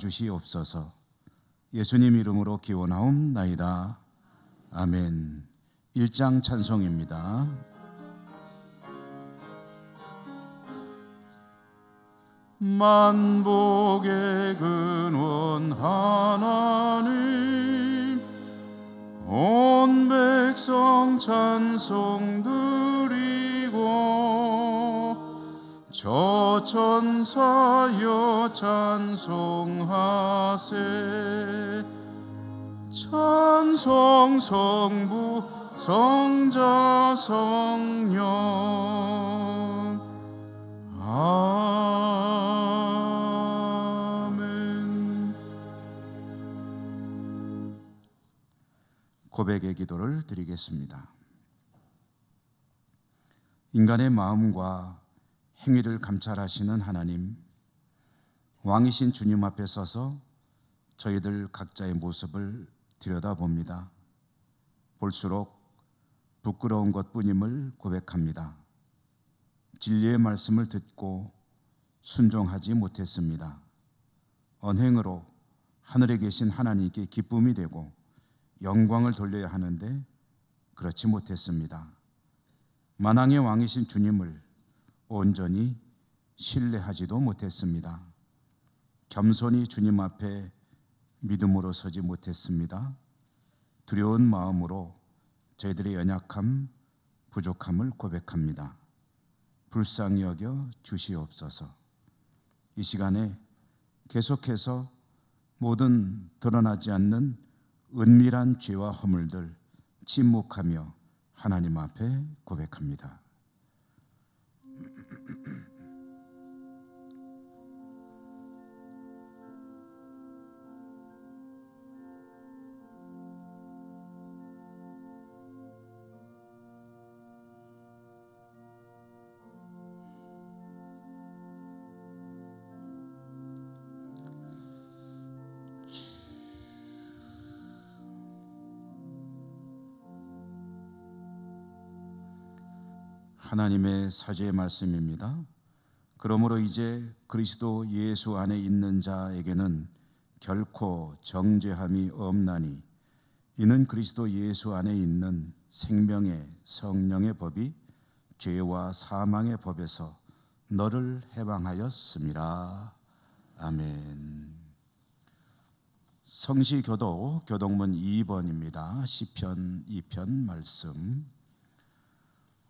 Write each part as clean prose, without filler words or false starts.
주시옵소서. 예수님 이름으로 기원하옵나이다. 아멘. 1장 찬송입니다. 만복의 근원 하나님, 온 백성 찬송 드리고 저 천사여 찬송하세. 찬송 성부 성자 성령 아멘. 고백의 기도를 드리겠습니다. 인간의 마음과 행위를 감찰하시는 하나님, 왕이신 주님 앞에 서서 저희들 각자의 모습을 들여다봅니다. 볼수록 부끄러운 것뿐임을 고백합니다. 진리의 말씀을 듣고 순종하지 못했습니다. 언행으로 하늘에 계신 하나님께 기쁨이 되고 영광을 돌려야 하는데 그렇지 못했습니다. 만왕의 왕이신 주님을 온전히 신뢰하지도 못했습니다. 겸손히 주님 앞에 믿음으로 서지 못했습니다. 두려운 마음으로 저희들의 연약함, 부족함을 고백합니다. 불쌍히 여겨 주시옵소서. 이 시간에 계속해서 모든 드러나지 않는 은밀한 죄와 허물들 침묵하며 하나님 앞에 고백합니다. 하나님의 사죄의 말씀입니다. 그러므로 이제 그리스도 예수 안에 있는 자에게는 결코 정죄함이 없나니, 이는 그리스도 예수 안에 있는 생명의 성령의 법이 죄와 사망의 법에서 너를 해방하였음이라. 아멘. 성시교도 교동문 2번입니다. 시편 2편 말씀.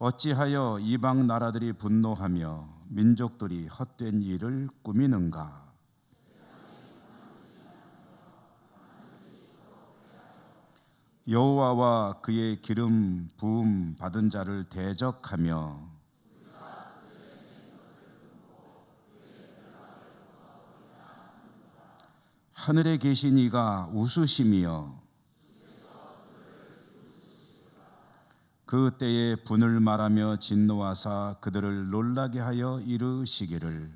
어찌하여 이방 나라들이 분노하며 민족들이 헛된 일을 꾸미는가? 여호와와 그의 기름 부음 받은 자를 대적하며 하늘에 계신 이가 웃으시며 그 때에 분을 말하며 진노하사 그들을 놀라게 하여 이르시기를,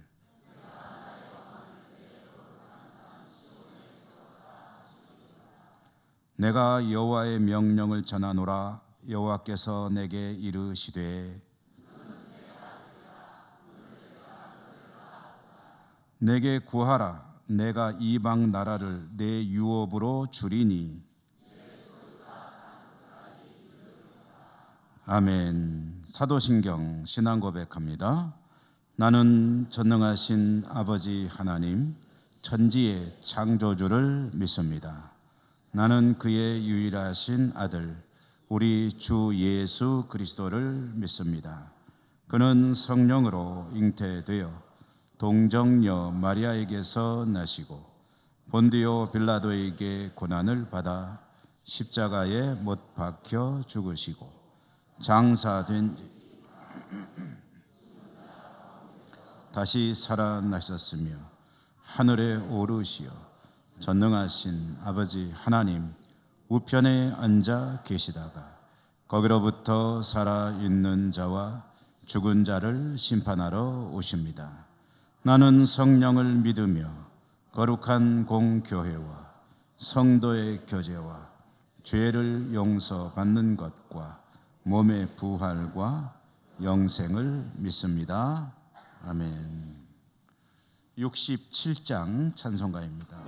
내가 여호와의 명령을 전하노라. 여호와께서 내게 이르시되 내게 구하라. 내가 이방 나라를 내 유업으로 주리니. 아멘. 사도신경 신앙 고백합니다. 나는 전능하신 아버지 하나님, 천지의 창조주를 믿습니다. 나는 그의 유일하신 아들 우리 주 예수 그리스도를 믿습니다. 그는 성령으로 잉태되어 동정녀 마리아에게서 나시고 본디오 빌라도에게 고난을 받아 십자가에 못 박혀 죽으시고 장사된 다시 살아나셨으며 하늘에 오르시어 전능하신 아버지 하나님 우편에 앉아 계시다가 거기로부터 살아있는 자와 죽은 자를 심판하러 오십니다. 나는 성령을 믿으며 거룩한 공교회와 성도의 교제와 죄를 용서받는 것과 몸의 부활과 영생을 믿습니다. 아멘. 67장 찬송가입니다.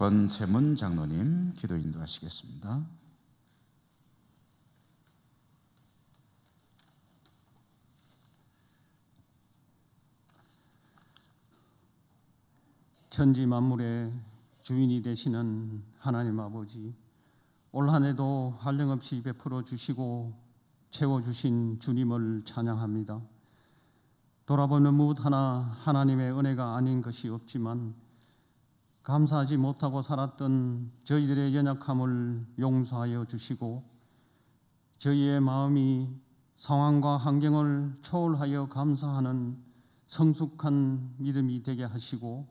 권세문 장로님 기도 인도하시겠습니다. 천지 만물의 주인이 되시는 하나님 아버지, 올 한 해도 한량없이 베풀어 주시고 채워주신 주님을 찬양합니다. 돌아보면 무엇 하나 하나님의 은혜가 아닌 것이 없지만 감사하지 못하고 살았던 저희들의 연약함을 용서하여 주시고 저희의 마음이 상황과 환경을 초월하여 감사하는 성숙한 믿음이 되게 하시고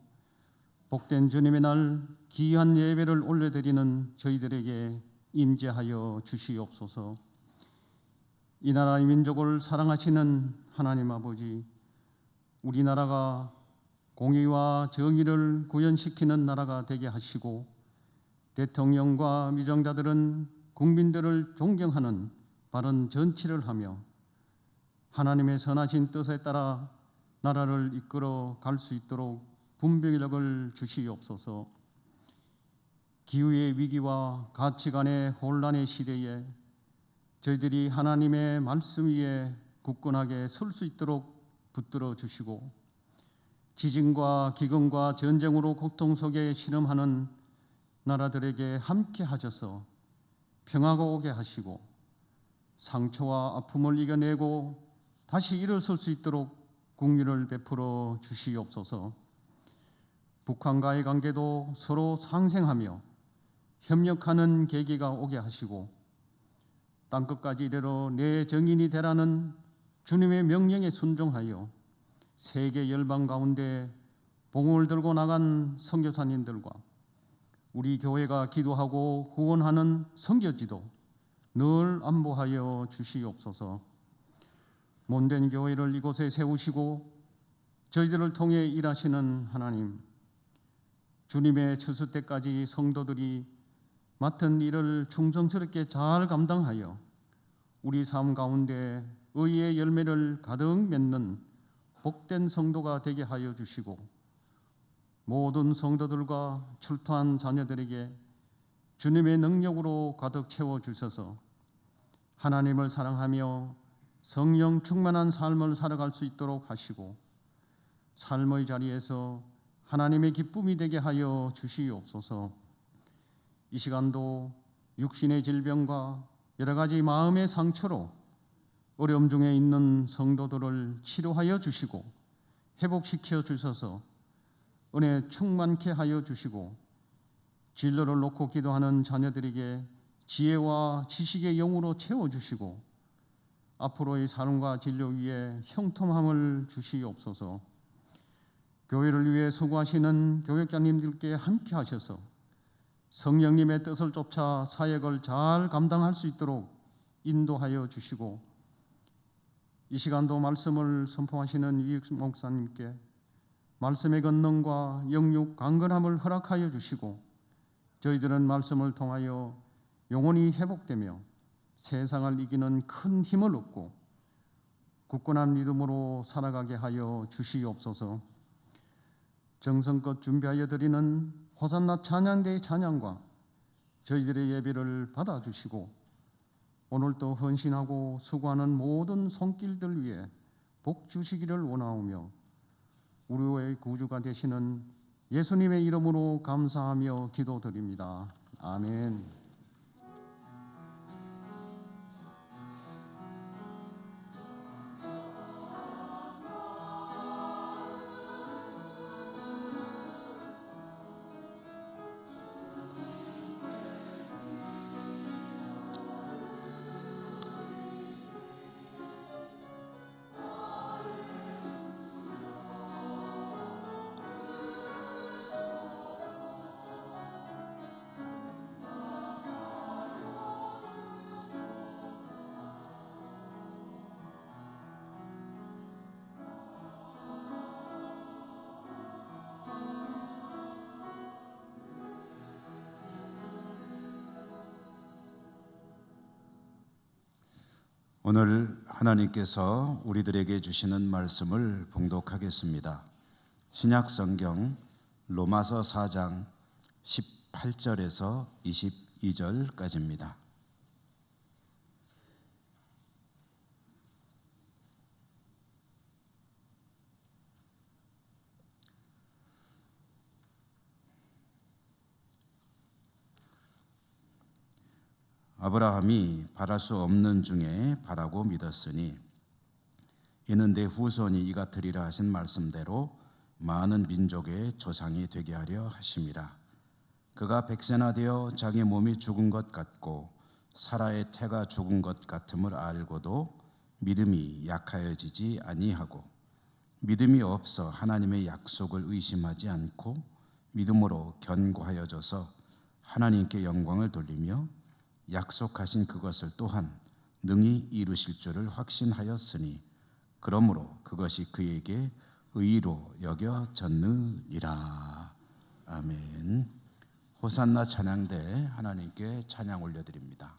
복된 주님의 날 귀한 예배를 올려드리는 저희들에게 임재하여 주시옵소서. 이 나라의 민족을 사랑하시는 하나님 아버지, 우리나라가 공의와 정의를 구현시키는 나라가 되게 하시고 대통령과 미정자들은 국민들을 존경하는 바른 정치를 하며 하나님의 선하신 뜻에 따라 나라를 이끌어 갈 수 있도록 분별력을 주시옵소서. 기후의 위기와 가치관의 혼란의 시대에 저희들이 하나님의 말씀 위에 굳건하게 설 수 있도록 붙들어 주시고 지진과 기근과 전쟁으로 고통 속에 신음하는 나라들에게 함께 하셔서 평화가 오게 하시고 상처와 아픔을 이겨내고 다시 일어설 수 있도록 긍휼을 베풀어 주시옵소서. 북한과의 관계도 서로 상생하며 협력하는 계기가 오게 하시고 땅끝까지 이르러 내 정인이 되라는 주님의 명령에 순종하여 세계 열방 가운데 봉을 들고 나간 선교사님들과 우리 교회가 기도하고 후원하는 선교지도 늘 안보하여 주시옵소서. 못된 교회를 이곳에 세우시고 저희들을 통해 일하시는 하나님, 주님의 추수 때까지 성도들이 맡은 일을 충성스럽게 잘 감당하여 우리 삶 가운데 의의 열매를 가득 맺는 복된 성도가 되게 하여 주시고 모든 성도들과 출토한 자녀들에게 주님의 능력으로 가득 채워 주셔서 하나님을 사랑하며 성령 충만한 삶을 살아갈 수 있도록 하시고 삶의 자리에서 하나님의 기쁨이 되게 하여 주시옵소서. 이 시간도 육신의 질병과 여러 가지 마음의 상처로 어려움 중에 있는 성도들을 치료하여 주시고 회복시켜 주셔서 은혜 충만케 하여 주시고 진로를 놓고 기도하는 자녀들에게 지혜와 지식의 영으로 채워주시고 앞으로의 삶과 진로 위에 형통함을 주시옵소서. 교회를 위해 수고하시는 교역자님들께 함께 하셔서 성령님의 뜻을 쫓아 사역을 잘 감당할 수 있도록 인도하여 주시고 이 시간도 말씀을 선포하시는 이익 목사님께 말씀의 권능과 영육 강건함을 허락하여 주시고 저희들은 말씀을 통하여 영혼이 회복되며 세상을 이기는 큰 힘을 얻고 굳건한 믿음으로 살아가게 하여 주시옵소서. 정성껏 준비하여 드리는 호산나 찬양대의 찬양과 저희들의 예배를 받아주시고 오늘도 헌신하고 수고하는 모든 손길들 위해 복 주시기를 원하오며 우리의 구주가 되시는 예수님의 이름으로 감사하며 기도드립니다. 아멘. 오늘 하나님께서 우리들에게 주시는 말씀을 봉독하겠습니다. 신약성경 로마서 4장 18절에서 22절까지입니다. 아브라함이 바랄 수 없는 중에 바라고 믿었으니 이는 내 후손이 이같으리라 하신 말씀대로 많은 민족의 조상이 되게 하려 하심이라. 그가 백세나 되어 자기 몸이 죽은 것 같고 사라의 태가 죽은 것 같음을 알고도 믿음이 약하여지지 아니하고 믿음이 없어 하나님의 약속을 의심하지 않고 믿음으로 견고하여져서 하나님께 영광을 돌리며 약속하신 그것을 또한 능히 이루실 줄을 확신하였으니 그러므로 그것이 그에게 의로 여겨졌느니라. 아멘. 호산나 찬양대 하나님께 찬양 올려드립니다.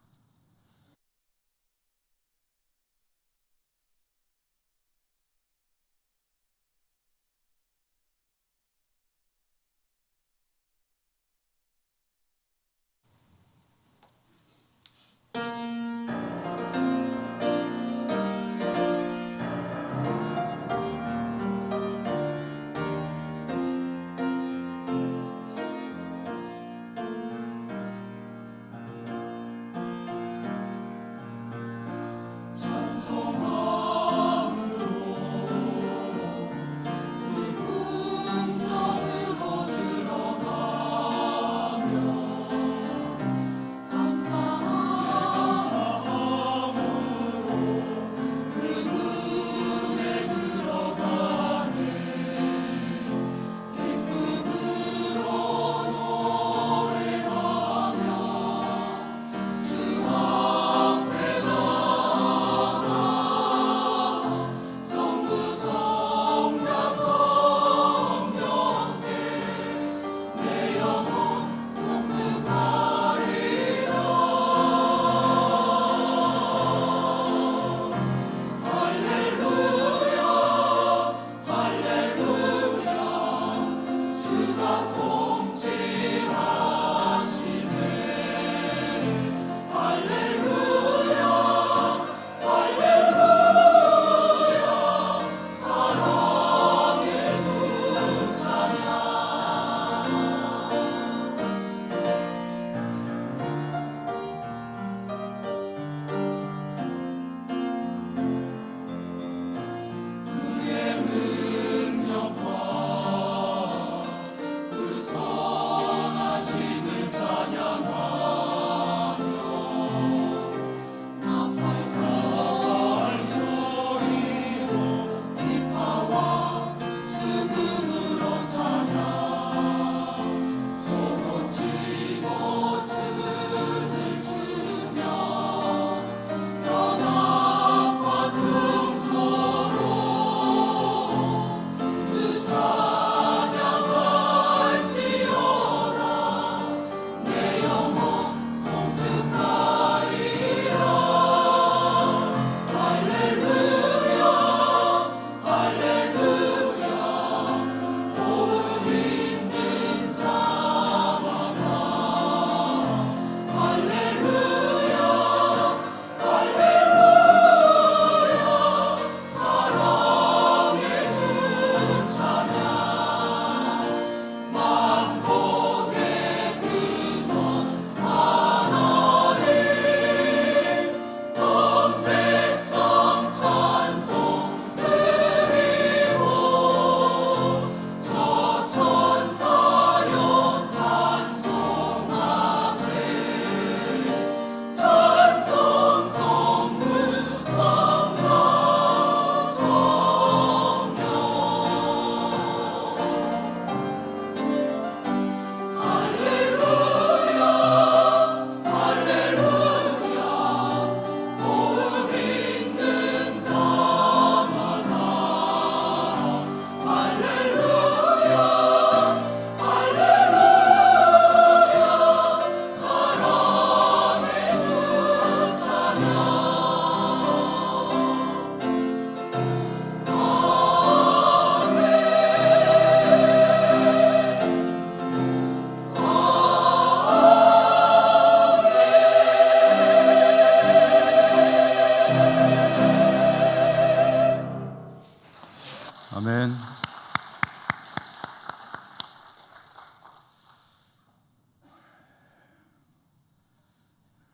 아멘.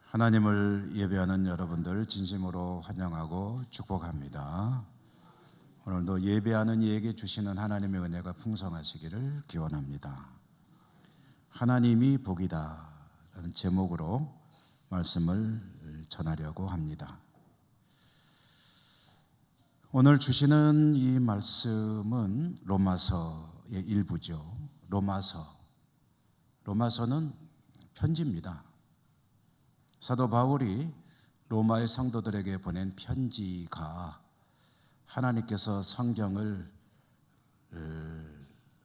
하나님을 예배하는 여러분들 진심으로 환영하고 축복합니다. 오늘도 예배하는 이에게 주시는 하나님의 은혜가 풍성하시기를 기원합니다. 하나님이 복이다 라는 제목으로 말씀을 전하려고 합니다. 오늘 주시는 이 말씀은 로마서의 일부죠. 로마서는 편지입니다. 사도 바울이 로마의 성도들에게 보낸 편지가 하나님께서 성경을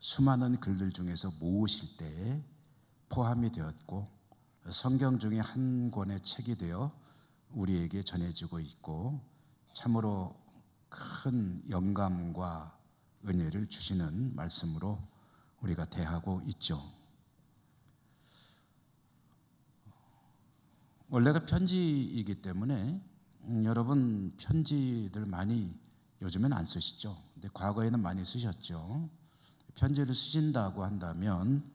수많은 글들 중에서 모으실 때 포함이 되었고 성경 중에 한 권의 책이 되어 우리에게 전해지고 있고 참으로 큰 영감과 은혜를 주시는 말씀으로 우리가 대하고 있죠. 원래가 편지이기 때문에 여러분 편지들 많이 요즘엔 안 쓰시죠. 근데 과거에는 많이 쓰셨죠. 편지를 쓰신다고 한다면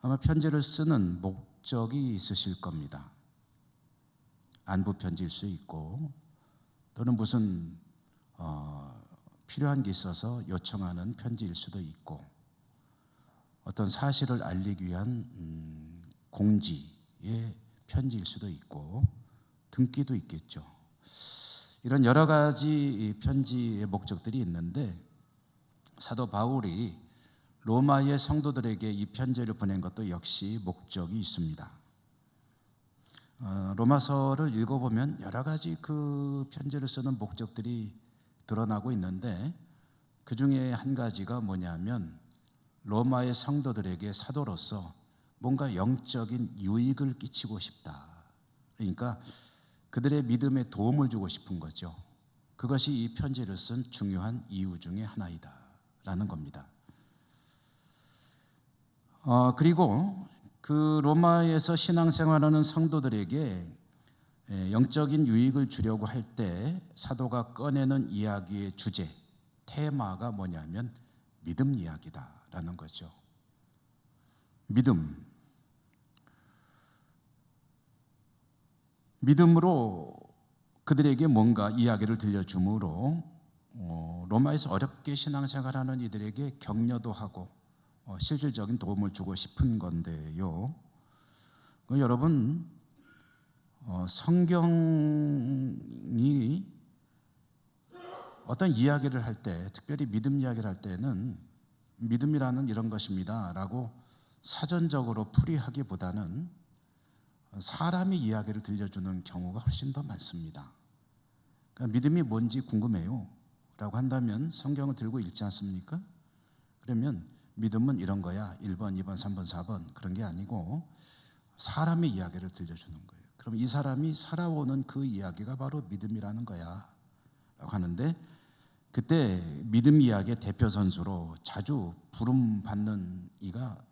아마 편지를 쓰는 목적이 있으실 겁니다. 안부 편지일 수 있고 또는 무슨 필요한 게 있어서 요청하는 편지일 수도 있고 어떤 사실을 알리기 위한 공지의 편지일 수도 있고 등기도 있겠죠. 이런 여러 가지 편지의 목적들이 있는데 사도 바울이 로마의 성도들에게 이 편지를 보낸 것도 역시 목적이 있습니다. 로마서를 읽어보면 여러 가지 그 편지를 쓰는 목적들이 드러나고 있는데 그 중에 한 가지가 뭐냐면 로마의 성도들에게 사도로서 뭔가 영적인 유익을 끼치고 싶다. 그러니까 그들의 믿음에 도움을 주고 싶은 거죠. 그것이 이 편지를 쓴 중요한 이유 중에 하나이다 라는 겁니다. 그리고 그 로마에서 신앙생활하는 성도들에게 영적인 유익을 주려고 할 때 사도가 꺼내는 이야기의 주제, 테마가 뭐냐면 믿음 이야기다라는 거죠. 믿음으로 그들에게 뭔가 이야기를 들려주므로 로마에서 어렵게 신앙생활하는 이들에게 격려도 하고 실질적인 도움을 주고 싶은 건데요. 여러분 성경이 어떤 이야기를 할 때, 특별히 믿음 이야기를 할 때는 믿음이라는 이런 것입니다 라고 사전적으로 풀이하기보다는 사람의 이야기를 들려주는 경우가 훨씬 더 많습니다. 그러니까 믿음이 뭔지 궁금해요 라고 한다면 성경을 들고 읽지 않습니까? 그러면 믿음은 이런 거야 1번, 2번, 3번, 4번 그런 게 아니고 사람의 이야기를 들려주는 거예요. 그럼 이 사람이 살아오는 그 이야기가 바로 믿음이라는 거야 라고 하는데 그때 믿음 이야기의 대표 선수로 자주 부름받는 이가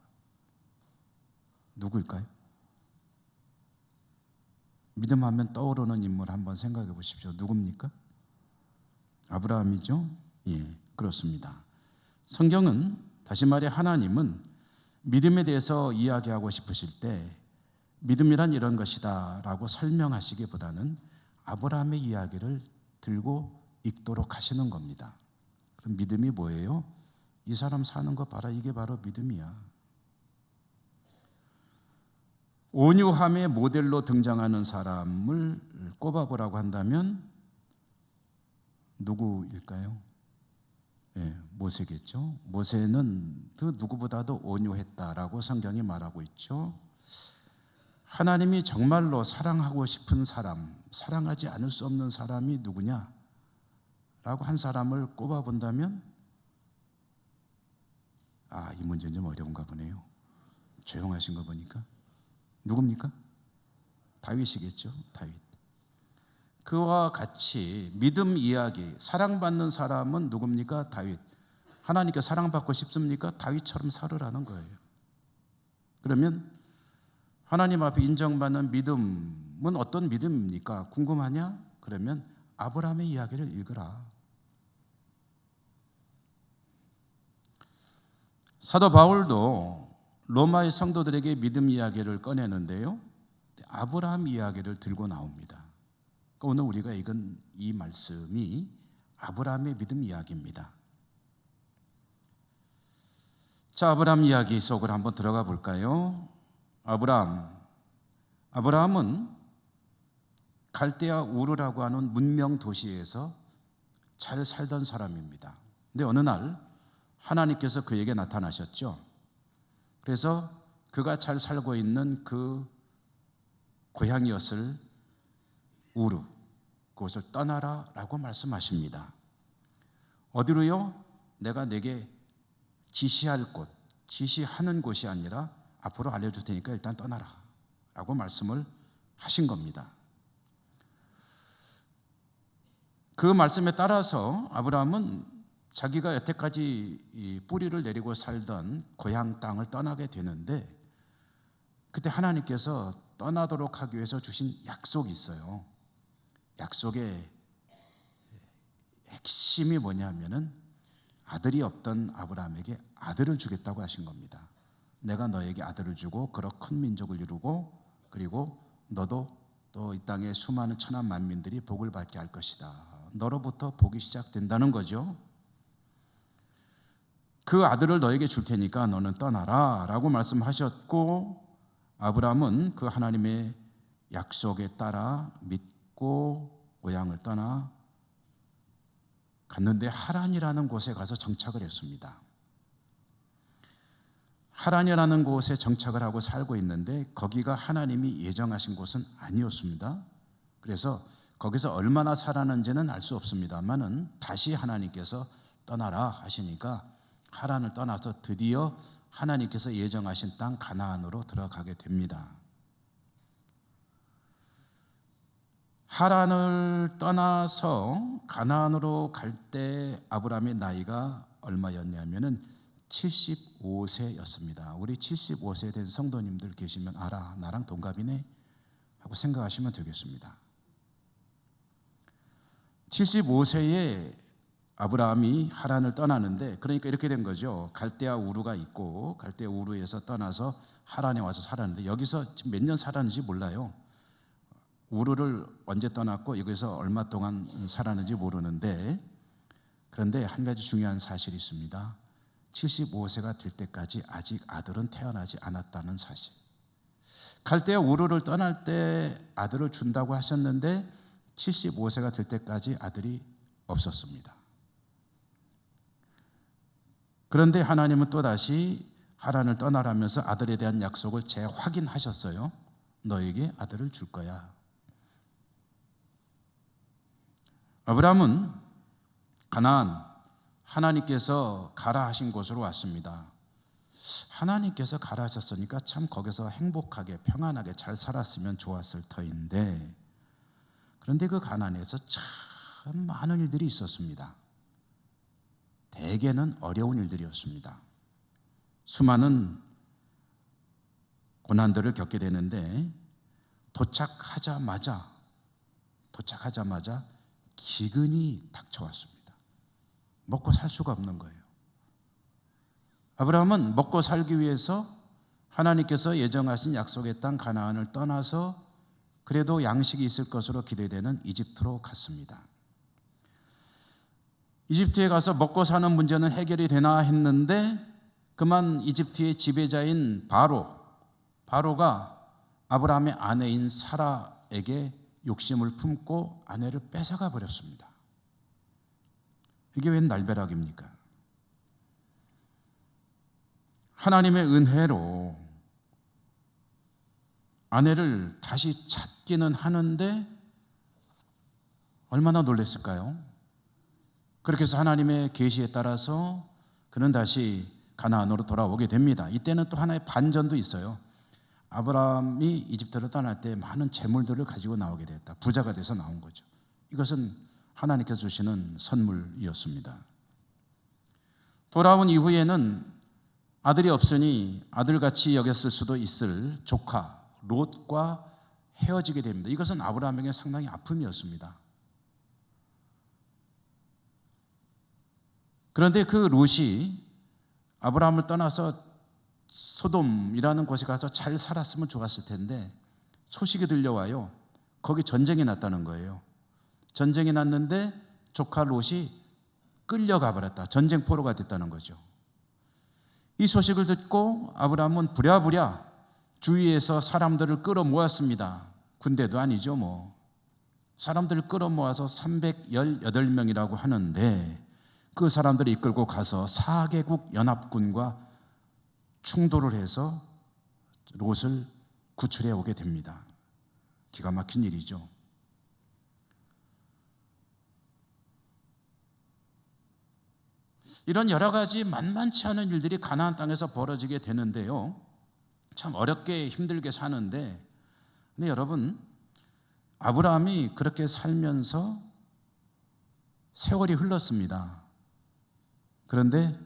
누구일까요? 믿음하면 떠오르는 인물 한번 생각해 보십시오. 누굽니까? 아브라함이죠? 예, 그렇습니다. 성경은 다시 말해 하나님은 믿음에 대해서 이야기하고 싶으실 때 믿음이란 이런 것이다 라고 설명하시기보다는 아브라함의 이야기를 들고 읽도록 하시는 겁니다. 그럼 믿음이 뭐예요? 이 사람 사는 거 봐라, 이게 바로 믿음이야. 온유함의 모델로 등장하는 사람을 꼽아보라고 한다면 누구일까요? 모세겠죠. 모세는 그 누구보다도 온유했다라고 성경이 말하고 있죠. 하나님이 정말로 사랑하고 싶은 사람, 사랑하지 않을 수 없는 사람이 누구냐? 라고 한 사람을 꼽아본다면 이 문제는 좀 어려운가 보네요. 조용하신 거 보니까 누굽니까? 다윗이겠죠. 다윗. 그와 같이 믿음 이야기, 사랑받는 사람은 누굽니까? 다윗. 하나님께 사랑받고 싶습니까? 다윗처럼 살으라는 거예요. 그러면 하나님 앞에 인정받는 믿음은 어떤 믿음입니까? 궁금하냐? 그러면 아브라함의 이야기를 읽으라. 사도 바울도 로마의 성도들에게 믿음 이야기를 꺼내는데요, 아브라함 이야기를 들고 나옵니다. 오늘 우리가 읽은 이 말씀이 아브라함의 믿음 이야기입니다. 자, 아브라함 이야기 속으로 한번 들어가 볼까요? 아브라함은 갈대아 우르라고 하는 문명 도시에서 잘 살던 사람입니다. 근데 어느 날 하나님께서 그에게 나타나셨죠. 그래서 그가 잘 살고 있는 그 고향이었을 우르, 그곳을 떠나라 라고 말씀하십니다. 어디로요? 내가 내게 지시할 곳, 지시하는 곳이 아니라 앞으로 알려줄 테니까 일단 떠나라 라고 말씀을 하신 겁니다. 그 말씀에 따라서 아브라함은 자기가 여태까지 뿌리를 내리고 살던 고향 땅을 떠나게 되는데, 그때 하나님께서 떠나도록 하기 위해서 주신 약속이 있어요. 약속의 핵심이 뭐냐면은 아들이 없던 아브라함에게 아들을 주겠다고 하신 겁니다. 내가 너에게 아들을 주고 그런 큰 민족을 이루고, 그리고 너도 또 이 땅의 수많은 천한 만민들이 복을 받게 할 것이다. 너로부터 복이 시작된다는 거죠. 그 아들을 너에게 줄 테니까 너는 떠나라 라고 말씀하셨고, 아브라함은 그 하나님의 약속에 따라 믿고 고향을 떠나 갔는데 하란이라는 곳에 가서 정착을 했습니다. 하란이라는 곳에 정착을 하고 살고 있는데 거기가 하나님이 예정하신 곳은 아니었습니다. 그래서 거기서 얼마나 살았는지는 알 수 없습니다만은 다시 하나님께서 떠나라 하시니까 하란을 떠나서 드디어 하나님께서 예정하신 땅 가나안으로 들어가게 됩니다. 하란을 떠나서 가나안으로 갈 때 아브라함의 나이가 얼마였냐면은 75세였습니다. 우리 75세 된 성도님들 계시면 알아, 나랑 동갑이네 하고 생각하시면 되겠습니다. 75세에 아브라함이 하란을 떠나는데, 그러니까 이렇게 된 거죠. 갈대아 우르가 있고 갈대아 우르에서 떠나서 하란에 와서 살았는데, 여기서 지금 몇 년 살았는지 몰라요. 우르를 언제 떠났고 여기서 얼마 동안 살았는지 모르는데, 그런데 한 가지 중요한 사실이 있습니다. 75세가 될 때까지 아직 아들은 태어나지 않았다는 사실. 갈대아 우르를 떠날 때 아들을 준다고 하셨는데 75세가 될 때까지 아들이 없었습니다. 그런데 하나님은 또다시 하란을 떠나라면서 아들에 대한 약속을 재확인하셨어요. 너에게 아들을 줄 거야. 아브라함은 가나안, 하나님께서 가라 하신 곳으로 왔습니다. 하나님께서 가라 하셨으니까 참 거기서 행복하게 평안하게 잘 살았으면 좋았을 터인데, 그런데 그 가나안에서 참 많은 일들이 있었습니다. 대개는 어려운 일들이었습니다. 수많은 고난들을 겪게 되는데, 도착하자마자 기근이 닥쳐왔습니다. 먹고 살 수가 없는 거예요. 아브라함은 먹고 살기 위해서 하나님께서 예정하신 약속의 땅 가나안을 떠나서 그래도 양식이 있을 것으로 기대되는 이집트로 갔습니다. 이집트에 가서 먹고 사는 문제는 해결이 되나 했는데, 그만 이집트의 지배자인 바로가 아브라함의 아내인 사라에게 욕심을 품고 아내를 뺏어가 버렸습니다. 이게 웬 날벼락입니까? 하나님의 은혜로 아내를 다시 찾기는 하는데 얼마나 놀랐을까요? 그렇게 해서 하나님의 계시에 따라서 그는 다시 가나안으로 돌아오게 됩니다. 이때는 또 하나의 반전도 있어요. 아브라함이 이집트를 떠날 때 많은 재물들을 가지고 나오게 됐다. 부자가 돼서 나온 거죠. 이것은 하나님께서 주시는 선물이었습니다. 돌아온 이후에는 아들이 없으니 아들같이 여겼을 수도 있을 조카 롯과 헤어지게 됩니다. 이것은 아브라함에게 상당히 아픔이었습니다. 그런데 그 롯이 아브라함을 떠나서 소돔이라는 곳에 가서 잘 살았으면 좋았을 텐데 소식이 들려와요. 거기 전쟁이 났다는 거예요. 전쟁이 났는데 조카 롯이 끌려가 버렸다. 전쟁포로가 됐다는 거죠. 이 소식을 듣고 아브라함은 부랴부랴 주위에서 사람들을 끌어모았습니다. 군대도 아니죠 뭐. 사람들을 끌어모아서 318명이라고 하는데 그 사람들을 이끌고 가서 4개국 연합군과 충돌을 해서 롯을 구출해 오게 됩니다. 기가 막힌 일이죠. 이런 여러 가지 만만치 않은 일들이 가나안 땅에서 벌어지게 되는데요. 참 어렵게 힘들게 사는데, 근데 여러분, 아브라함이 그렇게 살면서 세월이 흘렀습니다. 그런데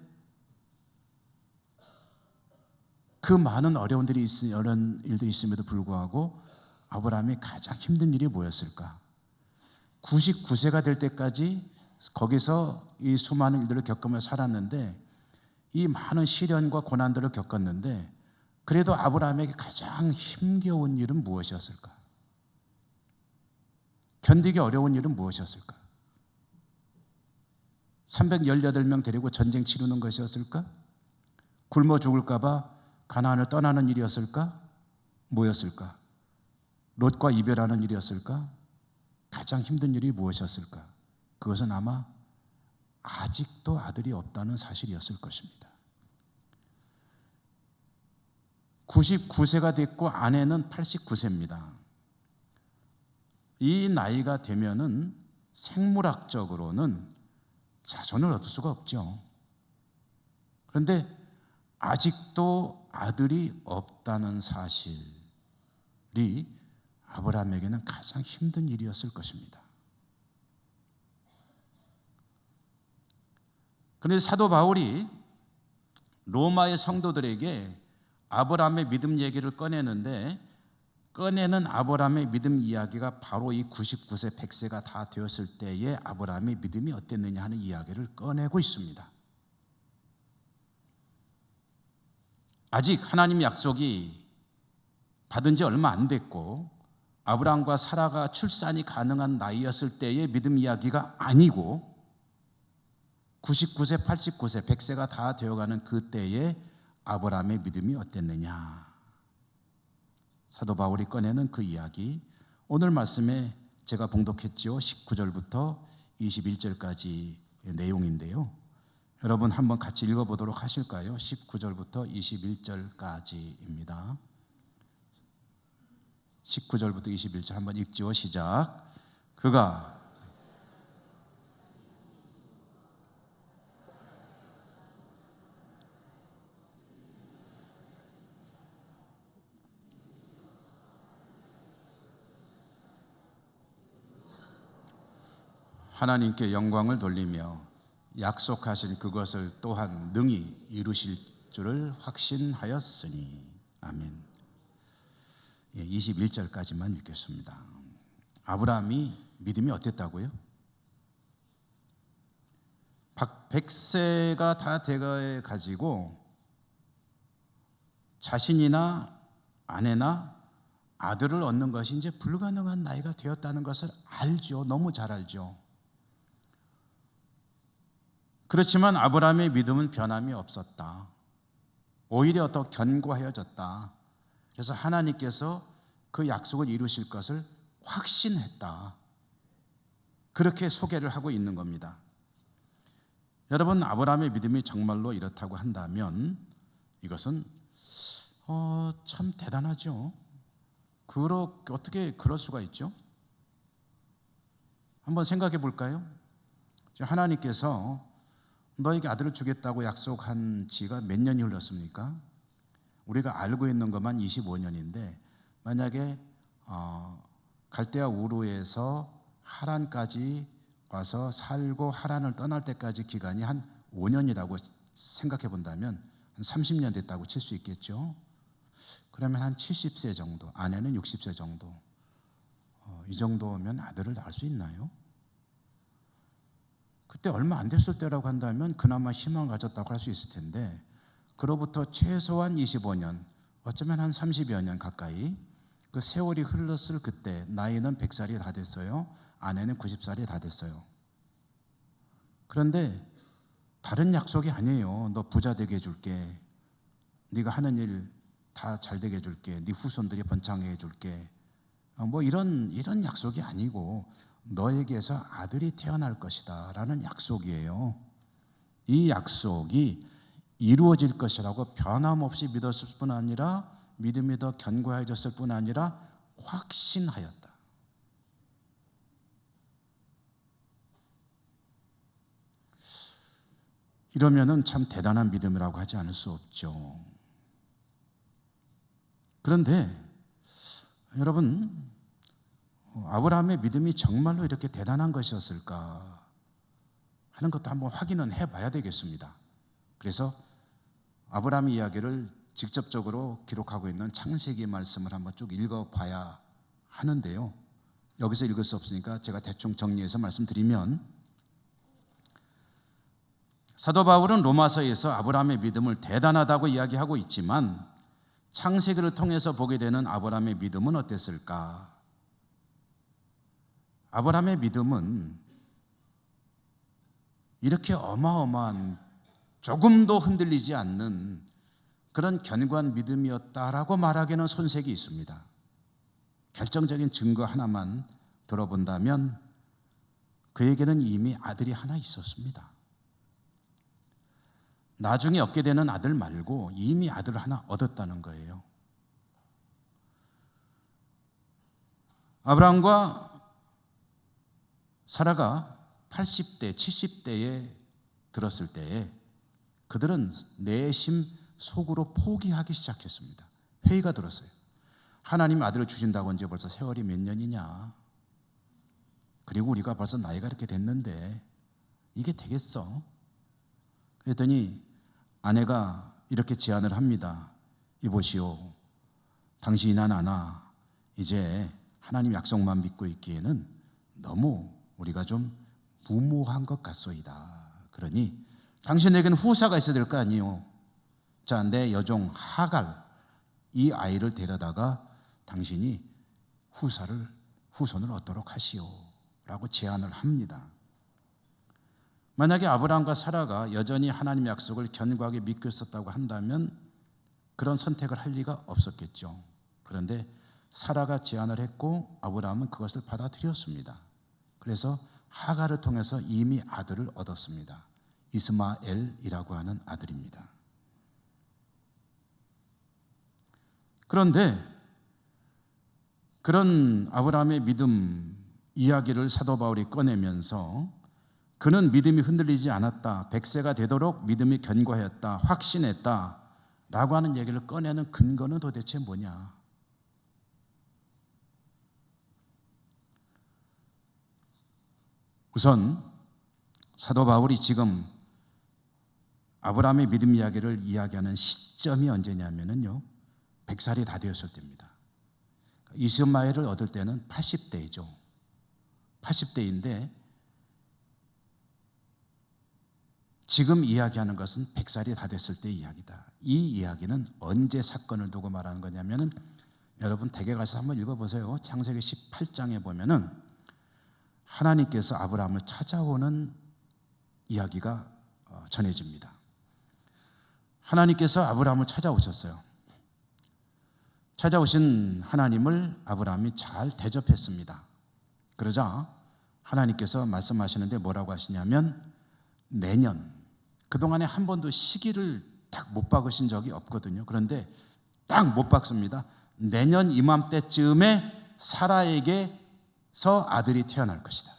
그 많은 어려운 일들이 있음에도 불구하고 아브라함이 가장 힘든 일이 뭐였을까? 99세가 될 때까지 거기서 이 수많은 일들을 겪으며 살았는데 이 많은 시련과 고난들을 겪었는데 그래도 아브라함에게 가장 힘겨운 일은 무엇이었을까? 견디기 어려운 일은 무엇이었을까? 318명 데리고 전쟁 치르는 것이었을까? 굶어 죽을까 봐 가나안을 떠나는 일이었을까? 뭐였을까? 롯과 이별하는 일이었을까? 가장 힘든 일이 무엇이었을까? 그것은 아마 아직도 아들이 없다는 사실이었을 것입니다. 99세가 됐고 아내는 89세입니다. 이 나이가 되면은 생물학적으로는 자손을 얻을 수가 없죠. 그런데 아직도 아들이 없다는 사실이 아브라함에게는 가장 힘든 일이었을 것입니다. 그런데 사도 바울이 로마의 성도들에게 아브라함의 믿음 얘기를 꺼내는 아브라함의 믿음 이야기가 바로 이 99세, 100세가 다 되었을 때에 아브라함의 믿음이 어땠느냐 하는 이야기를 꺼내고 있습니다. 아직 하나님 약속이 받은 지 얼마 안 됐고 아브라함과 사라가 출산이 가능한 나이였을 때의 믿음 이야기가 아니고 99세, 89세, 100세가 다 되어가는 그때에 아브라함의 믿음이 어땠느냐. 사도 바울이 꺼내는 그 이야기, 오늘 말씀에 제가 봉독했죠. 19절부터 21절까지 내용인데요. 여러분 한번 같이 읽어보도록 하실까요? 19절부터 21절까지입니다. 19절부터 21절 한번 읽지요. 시작. 그가 하나님께 영광을 돌리며 약속하신 그것을 또한 능히 이루실 줄을 확신하였으니. 아멘. 21절까지만 읽겠습니다. 아브라함이 믿음이 어땠다고요? 100세가 다 돼가지고 자신이나 아내나 아들을 얻는 것이 이제 불가능한 나이가 되었다는 것을 알죠. 너무 잘 알죠. 그렇지만 아브라함의 믿음은 변함이 없었다. 오히려 더 견고해졌다. 그래서 하나님께서 그 약속을 이루실 것을 확신했다. 그렇게 소개를 하고 있는 겁니다. 여러분, 아브라함의 믿음이 정말로 이렇다고 한다면 이것은 참 대단하죠. 어떻게 그럴 수가 있죠? 한번 생각해 볼까요? 하나님께서 너에게 아들을 주겠다고 약속한 지가 몇 년이 흘렀습니까? 우리가 알고 있는 것만 25년인데 만약에 갈대아 우르에서 하란까지 와서 살고 하란을 떠날 때까지 기간이 한 5년이라고 생각해 본다면 한 30년 됐다고 칠 수 있겠죠. 그러면 한 70세 정도, 아내는 60세 정도, 이 정도면 아들을 낳을 수 있나요? 그때 얼마 안 됐을 때라고 한다면 그나마 희망을 가졌다고 할 수 있을 텐데 그로부터 최소한 25년, 어쩌면 한 30여 년 가까이 그 세월이 흘렀을 그때 나이는 100살이 다 됐어요. 아내는 90살이 다 됐어요. 그런데 다른 약속이 아니에요. 너 부자 되게 해줄게. 네가 하는 일 다 잘 되게 해줄게. 네 후손들이 번창하게 해줄게. 뭐 이런 약속이 아니고 너에게서 아들이 태어날 것이다 라는 약속이에요. 이 약속이 이루어질 것이라고 변함없이 믿었을 뿐 아니라 믿음이 더 견고해졌을 뿐 아니라 확신하였다. 이러면은 참 대단한 믿음이라고 하지 않을 수 없죠. 그런데 여러분, 아브라함의 믿음이 정말로 이렇게 대단한 것이었을까 하는 것도 한번 확인은 해봐야 되겠습니다. 그래서 아브라함의 이야기를 직접적으로 기록하고 있는 창세기 말씀을 한번 쭉 읽어봐야 하는데요. 여기서 읽을 수 없으니까 제가 대충 정리해서 말씀드리면, 사도 바울은 로마서에서 아브라함의 믿음을 대단하다고 이야기하고 있지만 창세기를 통해서 보게 되는 아브라함의 믿음은 어땠을까? 아브라함의 믿음은 이렇게 어마어마한, 조금도 흔들리지 않는 그런 견고한 믿음이었다라고 말하기는 손색이 있습니다. 결정적인 증거 하나만 들어본다면 그에게는 이미 아들이 하나 있었습니다. 나중에 얻게 되는 아들 말고 이미 아들을 하나 얻었다는 거예요. 아브라함과 사라가 80대, 70대에 들었을 때에 그들은 내심 속으로 포기하기 시작했습니다. 회의가 들었어요. 하나님 아들을 주신다고 이제 벌써 세월이 몇 년이냐? 그리고 우리가 벌써 나이가 이렇게 됐는데 이게 되겠어? 그랬더니 아내가 이렇게 제안을 합니다. 이보시오, 당신이나 나나 이제 하나님 약속만 믿고 있기에는 너무 우리가 좀 무모한 것 같소이다. 그러니 당신에게는 후사가 있어야 될 거 아니에요. 자, 내 여종 하갈, 이 아이를 데려다가 당신이 후손을 얻도록 하시오 라고 제안을 합니다. 만약에 아브라함과 사라가 여전히 하나님의 약속을 견고하게 믿고 있었다고 한다면 그런 선택을 할 리가 없었겠죠. 그런데 사라가 제안을 했고 아브라함은 그것을 받아들였습니다. 그래서 하갈을 통해서 이미 아들을 얻었습니다. 이스마엘이라고 하는 아들입니다. 그런데 그런 아브라함의 믿음 이야기를 사도 바울이 꺼내면서 그는 믿음이 흔들리지 않았다, 100세가 되도록 믿음이 견고했다, 확신했다 라고 하는 얘기를 꺼내는 근거는 도대체 뭐냐? 우선 사도 바울이 지금 아브라함의 믿음 이야기를 이야기하는 시점이 언제냐면요, 100살이 다 되었을 때입니다. 이스마엘을 얻을 때는 80대이죠. 80대인데 지금 이야기하는 것은 100살이 다 됐을 때 이야기다. 이 이야기는 언제 사건을 두고 말하는 거냐면은, 여러분 댁에 가서 한번 읽어보세요. 창세기 18장에 보면은 하나님께서 아브라함을 찾아오는 이야기가 전해집니다. 하나님께서 아브라함을 찾아오셨어요. 찾아오신 하나님을 아브라함이 잘 대접했습니다. 그러자 하나님께서 말씀하시는데 뭐라고 하시냐면, 내년, 그동안에 한 번도 시기를 딱 못 박으신 적이 없거든요. 그런데 딱 못 박습니다. 내년 이맘때쯤에 사라에게서 아들이 태어날 것이다.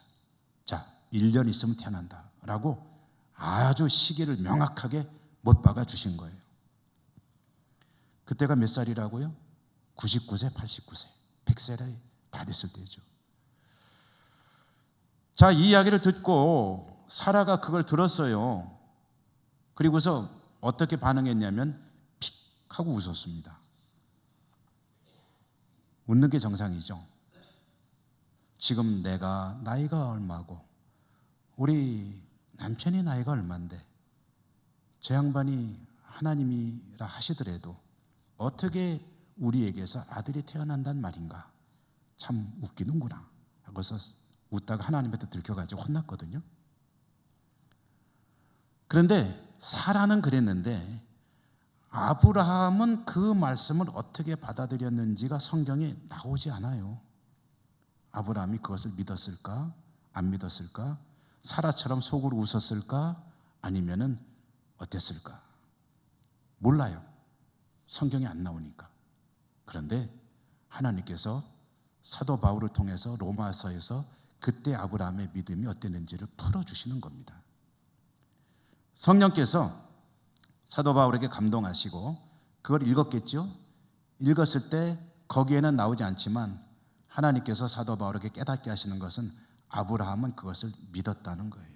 자, 1년 있으면 태어난다 라고 아주 시기를 명확하게 못 박아 주신 거예요. 그때가 몇 살이라고요? 99세, 89세, 100세가 다 됐을 때죠. 자, 이 이야기를 듣고 사라가 그걸 들었어요. 그리고서 어떻게 반응했냐면 픽 하고 웃었습니다. 웃는 게 정상이죠. 지금 내가 나이가 얼마고 우리 남편이 나이가 얼만데 저 양반이 하나님이라 하시더라도 어떻게 우리에게서 아들이 태어난단 말인가? 참 웃기는구나 하고서 웃다가 하나님한테 들켜가지고 혼났거든요. 그런데 사라는 그랬는데 아브라함은 그 말씀을 어떻게 받아들였는지가 성경에 나오지 않아요. 아브라함이 그것을 믿었을까? 안 믿었을까? 사라처럼 속으로 웃었을까? 아니면은 어땠을까? 몰라요. 성경에 안 나오니까. 그런데 하나님께서 사도 바울을 통해서 로마서에서 그때 아브라함의 믿음이 어땠는지를 풀어주시는 겁니다. 성령께서 사도 바울에게 감동하시고 그걸 읽었겠죠? 읽었을 때 거기에는 나오지 않지만 하나님께서 사도 바울에게 깨닫게 하시는 것은 아브라함은 그것을 믿었다는 거예요.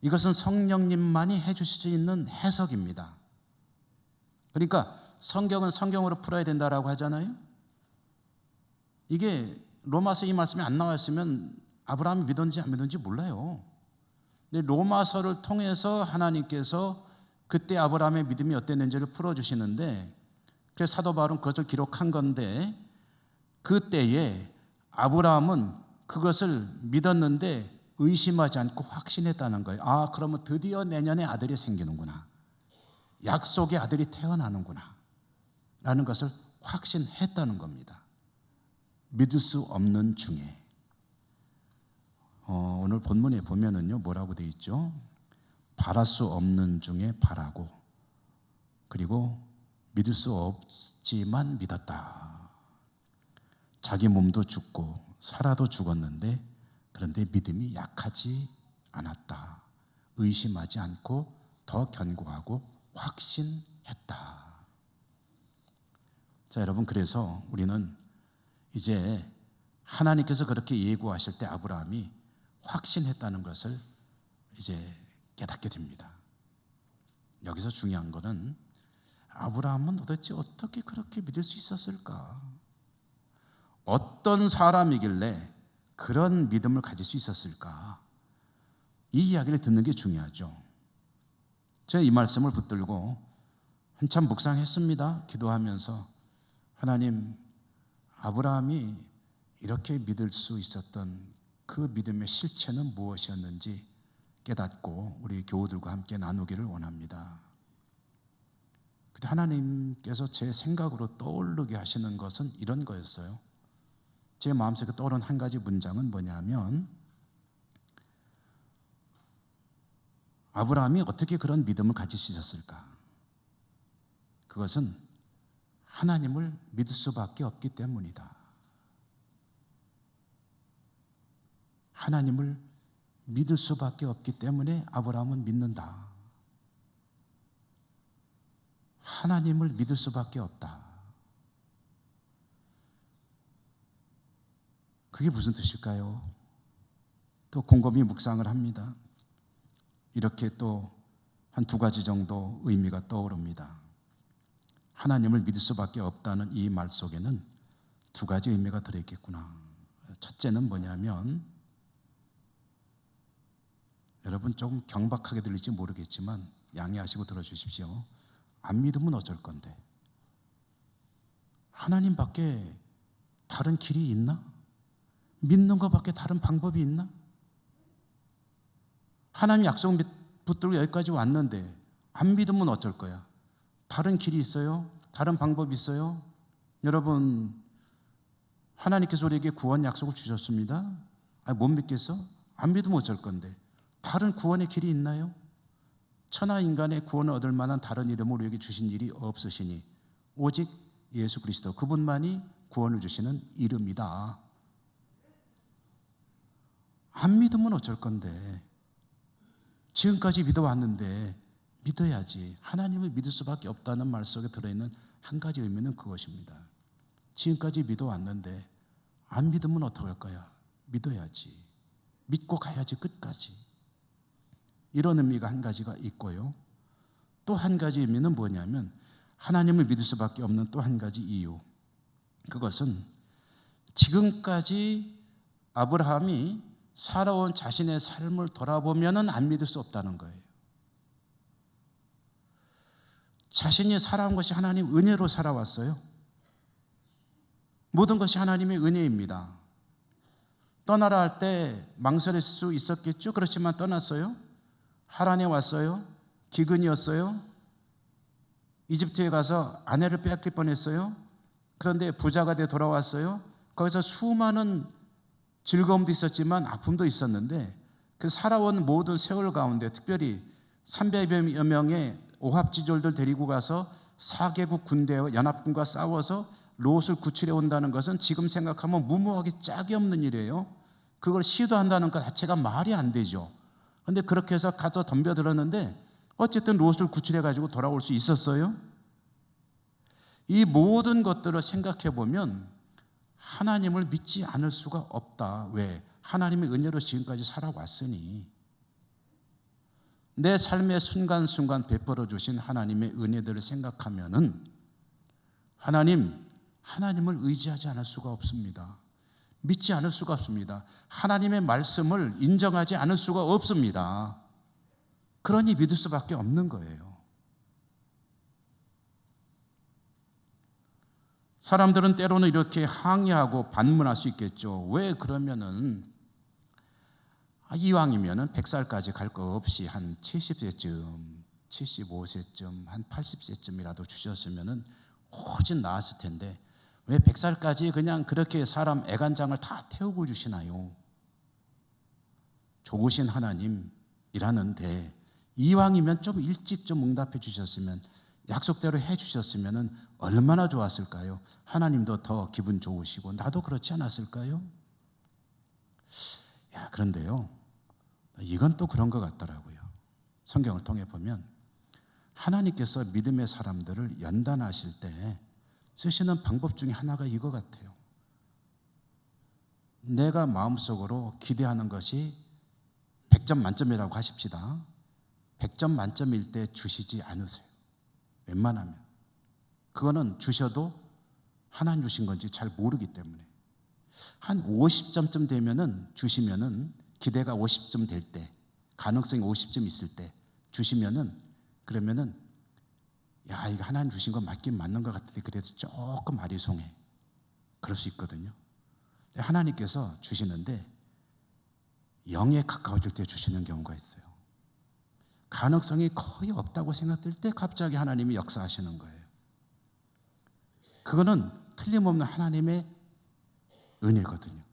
이것은 성령님만이 해주실 수 있는 해석입니다. 그러니까 성경은 성경으로 풀어야 된다라고 하잖아요. 이게 로마서 이 말씀이 안 나왔으면 아브라함이 믿었는지 안 믿었는지 몰라요. 근데 로마서를 통해서 하나님께서 그때 아브라함의 믿음이 어땠는지를 풀어주시는데, 그래서 사도 바울은 그것을 기록한 건데, 그때에 아브라함은 그것을 믿었는데 의심하지 않고 확신했다는 거예요. 아, 그러면 드디어 내년에 아들이 생기는구나, 약속의 아들이 태어나는구나 라는 것을 확신했다는 겁니다. 믿을 수 없는 중에 오늘 본문에 보면은요, 뭐라고 되어 있죠? 바랄 수 없는 중에 바라고, 그리고 믿을 수 없지만 믿었다. 자기 몸도 죽고 살아도 죽었는데 그런데 믿음이 약하지 않았다. 의심하지 않고 더 견고하고 확신했다. 자, 여러분, 그래서 우리는 이제 하나님께서 그렇게 예고하실 때 아브라함이 확신했다는 것을 이제 깨닫게 됩니다. 여기서 중요한 것은 아브라함은 도대체 어떻게 그렇게 믿을 수 있었을까? 어떤 사람이길래 그런 믿음을 가질 수 있었을까? 이 이야기를 듣는 게 중요하죠. 제가 이 말씀을 붙들고 한참 묵상했습니다. 기도하면서 하나님, 아브라함이 이렇게 믿을 수 있었던 그 믿음의 실체는 무엇이었는지 깨닫고 우리 교우들과 함께 나누기를 원합니다. 근데 하나님께서 제 생각으로 떠오르게 하시는 것은 이런 거였어요. 제 마음속에 떠오른 한 가지 문장은 뭐냐면, 아브라함이 어떻게 그런 믿음을 가질 수 있었을까? 그것은 하나님을 믿을 수밖에 없기 때문이다. 하나님을 믿을 수밖에 없기 때문에 아브라함은 믿는다. 하나님을 믿을 수밖에 없다. 그게 무슨 뜻일까요? 또 곰곰이 묵상을 합니다. 이렇게 또 한 두 가지 정도 의미가 떠오릅니다. 하나님을 믿을 수밖에 없다는 이 말 속에는 두 가지 의미가 들어있겠구나. 첫째는 뭐냐면, 여러분 조금 경박하게 들릴지 모르겠지만 양해하시고 들어주십시오. 안 믿으면 어쩔 건데? 하나님밖에 다른 길이 있나? 믿는 것밖에 다른 방법이 있나? 하나님 약속 붙들고 여기까지 왔는데 안 믿으면 어쩔 거야? 다른 길이 있어요? 다른 방법이 있어요? 여러분, 하나님께서 우리에게 구원 약속을 주셨습니다. 못 믿겠어? 안 믿으면 어쩔 건데? 다른 구원의 길이 있나요? 천하 인간의 구원을 얻을 만한 다른 이름을 우리에게 주신 일이 없으시니 오직 예수 그리스도, 그분만이 구원을 주시는 이름이다. 안 믿으면 어쩔 건데? 지금까지 믿어왔는데 믿어야지. 하나님을 믿을 수밖에 없다는 말 속에 들어있는 한 가지 의미는 그것입니다. 지금까지 믿어왔는데 안 믿으면 어떡할 거야? 믿어야지. 믿고 가야지, 끝까지. 이런 의미가 한 가지가 있고요. 또 한 가지 의미는 뭐냐면, 하나님을 믿을 수밖에 없는 또 한 가지 이유, 그것은 지금까지 아브라함이 살아온 자신의 삶을 돌아보면은 안 믿을 수 없다는 거예요. 자신이 살아온 것이 하나님 은혜로 살아왔어요. 모든 것이 하나님의 은혜입니다. 떠나라 할 때 망설일 수 있었겠죠. 그렇지만 떠났어요. 하란에 왔어요. 기근이었어요. 이집트에 가서 아내를 빼앗길 뻔했어요. 그런데 부자가 돼 돌아왔어요. 거기서 수많은 즐거움도 있었지만 아픔도 있었는데 그 살아온 모든 세월 가운데 특별히 300여 명의 오합지졸들 데리고 가서 4개국 군대와 연합군과 싸워서 롯을 구출해 온다는 것은 지금 생각하면 무모하게 짝이 없는 일이에요. 그걸 시도한다는 것 자체가 말이 안 되죠. 그런데 그렇게 해서 가서 덤벼들었는데 어쨌든 롯을 구출해 가지고 돌아올 수 있었어요. 이 모든 것들을 생각해 보면 하나님을 믿지 않을 수가 없다. 왜? 하나님의 은혜로 지금까지 살아왔으니. 내 삶의 순간순간 베풀어 주신 하나님의 은혜들을 생각하면은 하나님을 의지하지 않을 수가 없습니다. 믿지 않을 수가 없습니다. 하나님의 말씀을 인정하지 않을 수가 없습니다. 그러니 믿을 수밖에 없는 거예요. 사람들은 때로는 이렇게 항의하고 반문할 수 있겠죠. 왜 그러면은 이왕이면은 100살까지 갈 거 없이 한 70세쯤, 75세쯤, 한 80세쯤이라도 주셨으면은 훨씬 나았을 텐데 왜 100살까지 그냥 그렇게 사람 애간장을 다 태우고 주시나요? 좋으신 하나님이라는데 이왕이면 좀 일찍 좀 응답해 주셨으면, 약속대로 해 주셨으면 얼마나 좋았을까요? 하나님도 더 기분 좋으시고 나도 그렇지 않았을까요? 그런데요, 이건 또 그런 것 같더라고요. 성경을 통해 보면 하나님께서 믿음의 사람들을 연단하실 때 쓰시는 방법 중에 하나가 이거 같아요. 내가 마음속으로 기대하는 것이 100점 만점이라고 하십시다. 100점 만점일 때 주시지 않으세요. 웬만하면. 그거는 주셔도 하나님 주신 건지 잘 모르기 때문에. 한 50점쯤 되면은 주시면은, 기대가 50점 될 때, 가능성이 50점 있을 때 주시면은, 그러면은 이거 하나님 주신 건 맞긴 맞는 것 같은데 그래도 조금 아리송해. 그럴 수 있거든요. 하나님께서 주시는데 0에 가까워질 때 주시는 경우가 있어요. 가능성이 거의 없다고 생각될 때 갑자기 하나님이 역사하시는 거예요. 그거는 틀림없는 하나님의 은혜거든요.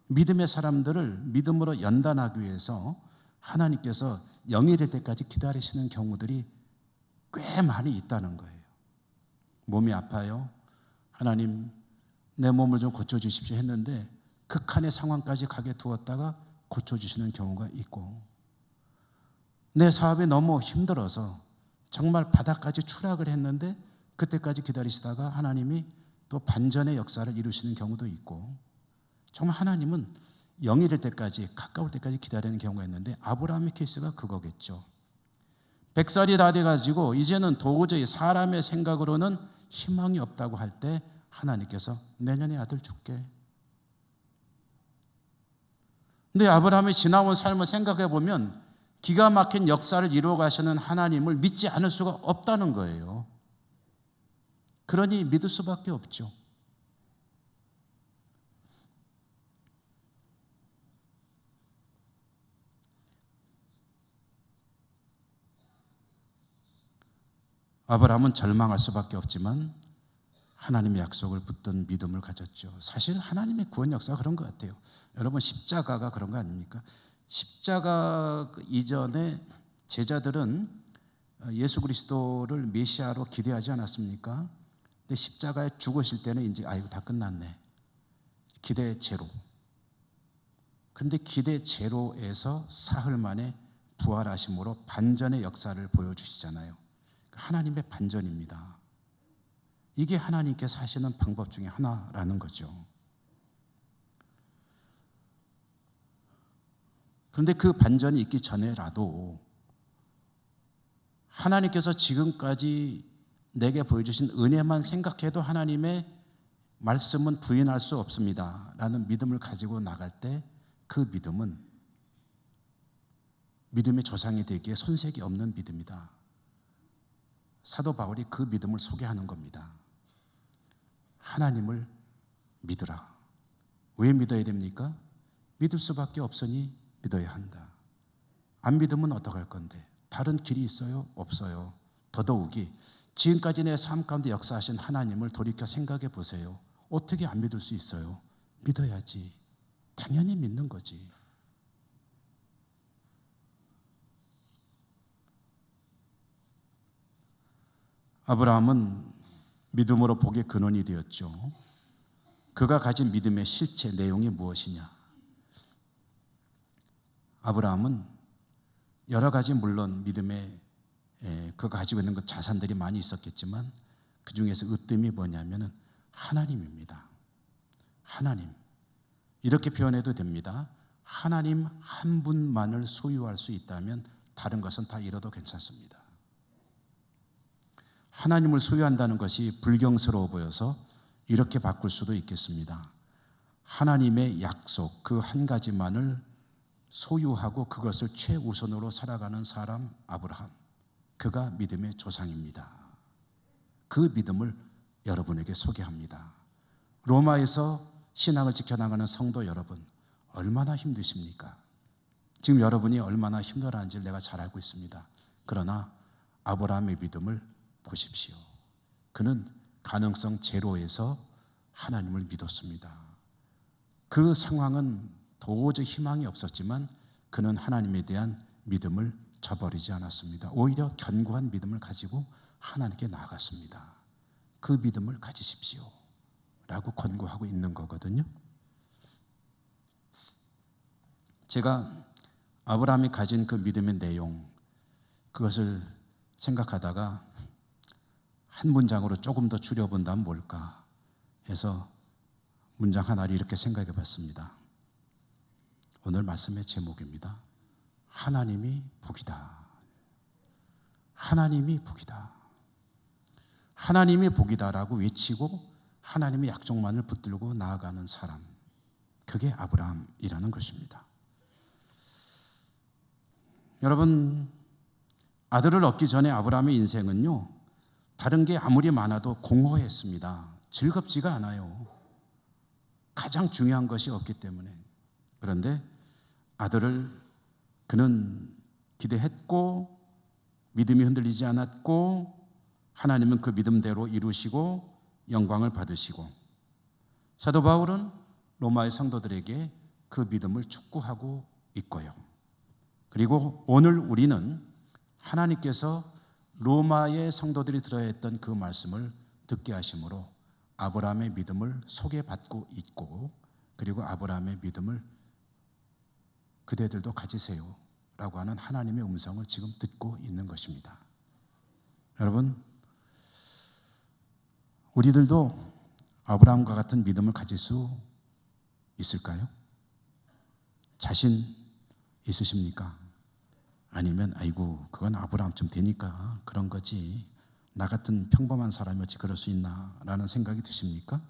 믿음의 사람들을 믿음으로 연단하기 위해서 하나님께서 0이 될 때까지 기다리시는 경우들이 꽤 많이 있다는 거예요. 몸이 아파요. 하나님, 내 몸을 좀 고쳐주십시오 했는데 극한의 상황까지 가게 두었다가 고쳐주시는 경우가 있고, 내 사업이 너무 힘들어서 정말 바닥까지 추락을 했는데 그때까지 기다리시다가 하나님이 또 반전의 역사를 이루시는 경우도 있고, 정말 하나님은 0이 될 때까지, 가까울 때까지 기다리는 경우가 있는데 아브라함의 케이스가 그거겠죠. 100살이 다 돼가지고 이제는 도저히 사람의 생각으로는 희망이 없다고 할 때 하나님께서 내년에 아들 줄게. 근데 아브라함이 지나온 삶을 생각해 보면 기가 막힌 역사를 이루어 가시는 하나님을 믿지 않을 수가 없다는 거예요. 그러니 믿을 수밖에 없죠. 아브라함은 절망할 수밖에 없지만 하나님의 약속을 붙든 믿음을 가졌죠. 사실 하나님의 구원 역사가 그런 것 같아요. 여러분, 십자가가 그런 거 아닙니까? 십자가 이전에 제자들은 예수 그리스도를 메시아로 기대하지 않았습니까? 근데 십자가에 죽으실 때는 이제 이거 다 끝났네. 기대 제로. 근데 기대 제로에서 사흘 만에 부활하심으로 반전의 역사를 보여주시잖아요. 하나님의 반전입니다. 이게 하나님께서 하시는 방법 중에 하나라는 거죠. 그런데 그 반전이 있기 전에라도 하나님께서 지금까지 내게 보여주신 은혜만 생각해도 하나님의 말씀은 부인할 수 없습니다 라는 믿음을 가지고 나갈 때 그 믿음은 믿음의 조상이 되기에 손색이 없는 믿음이다. 사도 바울이 그 믿음을 소개하는 겁니다. 하나님을 믿으라. 왜 믿어야 됩니까? 믿을 수밖에 없으니 믿어야 한다. 안 믿으면 어떡할 건데? 다른 길이 있어요? 없어요. 더더욱이 지금까지 내 삶 가운데 역사하신 하나님을 돌이켜 생각해 보세요. 어떻게 안 믿을 수 있어요? 믿어야지. 당연히 믿는 거지. 아브라함은 믿음으로 복의 근원이 되었죠. 그가 가진 믿음의 실체 내용이 무엇이냐? 아브라함은 여러 가지 물론 믿음의 그가 가지고 있는 그 자산들이 많이 있었겠지만 그 중에서 으뜸이 뭐냐면은 하나님입니다. 하나님. 이렇게 표현해도 됩니다. 하나님 한 분만을 소유할 수 있다면 다른 것은 다 잃어도 괜찮습니다. 하나님을 소유한다는 것이 불경스러워 보여서 이렇게 바꿀 수도 있겠습니다. 하나님의 약속 그 한 가지만을 소유하고 그것을 최우선으로 살아가는 사람 아브라함. 그가 믿음의 조상입니다. 그 믿음을 여러분에게 소개합니다. 로마에서 신앙을 지켜나가는 성도 여러분, 얼마나 힘드십니까? 지금 여러분이 얼마나 힘들어하는지 내가 잘 알고 있습니다. 그러나 아브라함의 믿음을 보십시오. 그는 가능성 제로에서 하나님을 믿었습니다. 그 상황은 도저히 희망이 없었지만 그는 하나님에 대한 믿음을 저버리지 않았습니다. 오히려 견고한 믿음을 가지고 하나님께 나아갔습니다. 그 믿음을 가지십시오 라고 권고하고 있는 거거든요. 제가 아브라함이 가진 그 믿음의 내용, 그것을 생각하다가 한 문장으로 조금 더 줄여본다면 뭘까 해서 문장 하나를 이렇게 생각해 봤습니다. 오늘 말씀의 제목입니다. 하나님이 복이다. 하나님이 복이다. 하나님이 복이다라고 외치고 하나님의 약속만을 붙들고 나아가는 사람, 그게 아브라함이라는 것입니다. 여러분, 아들을 얻기 전에 아브라함의 인생은요, 다른 게 아무리 많아도 공허했습니다. 즐겁지가 않아요. 가장 중요한 것이 없기 때문에. 그런데 아들을 그는 기대했고 믿음이 흔들리지 않았고 하나님은 그 믿음대로 이루시고 영광을 받으시고, 사도 바울은 로마의 성도들에게 그 믿음을 축구하고 있고요. 그리고 오늘 우리는 하나님께서 로마의 성도들이 들어야 했던 그 말씀을 듣게 하심으로 아브라함의 믿음을 소개받고 있고, 그리고 아브라함의 믿음을 그대들도 가지세요 라고 하는 하나님의 음성을 지금 듣고 있는 것입니다. 여러분, 우리들도 아브라함과 같은 믿음을 가질 수 있을까요? 자신 있으십니까? 아니면 아이고 그건 아브라함쯤 되니까 그런 거지, 나 같은 평범한 사람이 어찌 그럴 수 있나 라는 생각이 드십니까?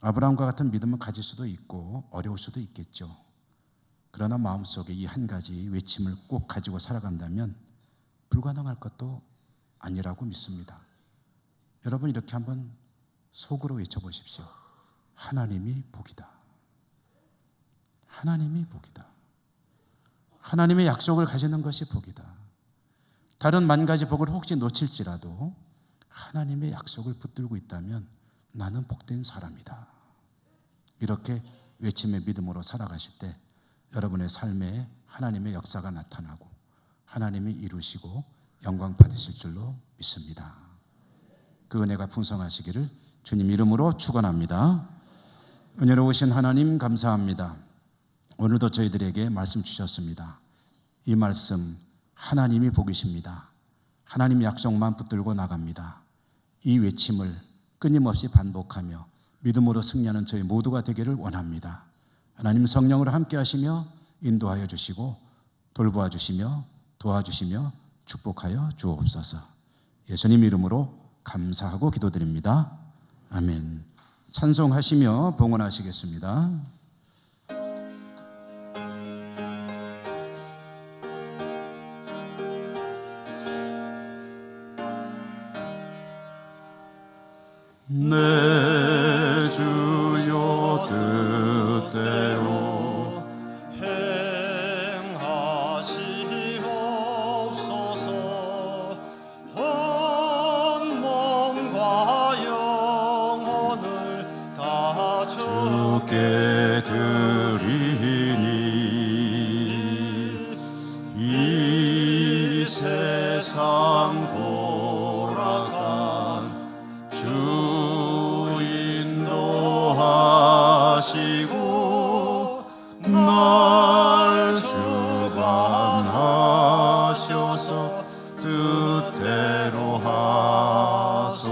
아브라함과 같은 믿음을 가질 수도 있고 어려울 수도 있겠죠. 그러나 마음속에 이 한 가지 외침을 꼭 가지고 살아간다면 불가능할 것도 아니라고 믿습니다. 여러분, 이렇게 한번 속으로 외쳐보십시오. 하나님이 복이다. 하나님이 복이다. 하나님의 약속을 가지는 것이 복이다. 다른 만 가지 복을 혹시 놓칠지라도 하나님의 약속을 붙들고 있다면 나는 복된 사람이다. 이렇게 외침의 믿음으로 살아가실 때 여러분의 삶에 하나님의 역사가 나타나고 하나님이 이루시고 영광 받으실 줄로 믿습니다. 그 은혜가 풍성하시기를 주님 이름으로 축원합니다. 은혜로우신 하나님 감사합니다. 오늘도 저희들에게 말씀 주셨습니다. 이 말씀 하나님이 복이십니다. 하나님의 약속만 붙들고 나갑니다. 이 외침을 끊임없이 반복하며 믿음으로 승리하는 저희 모두가 되기를 원합니다. 하나님 성령으로 함께 하시며 인도하여 주시고 돌보아 주시며 도와주시며 축복하여 주옵소서. 예수님 이름으로 감사하고 기도드립니다. 아멘. 찬송하시며 봉헌하시겠습니다. 내 주여 뜻대로 행하시옵소서. 온 몸과 영혼을 다 주께 드리니 이 세상 고락한 주 인도하시고 날 주관하셔서 뜻대로 하소서.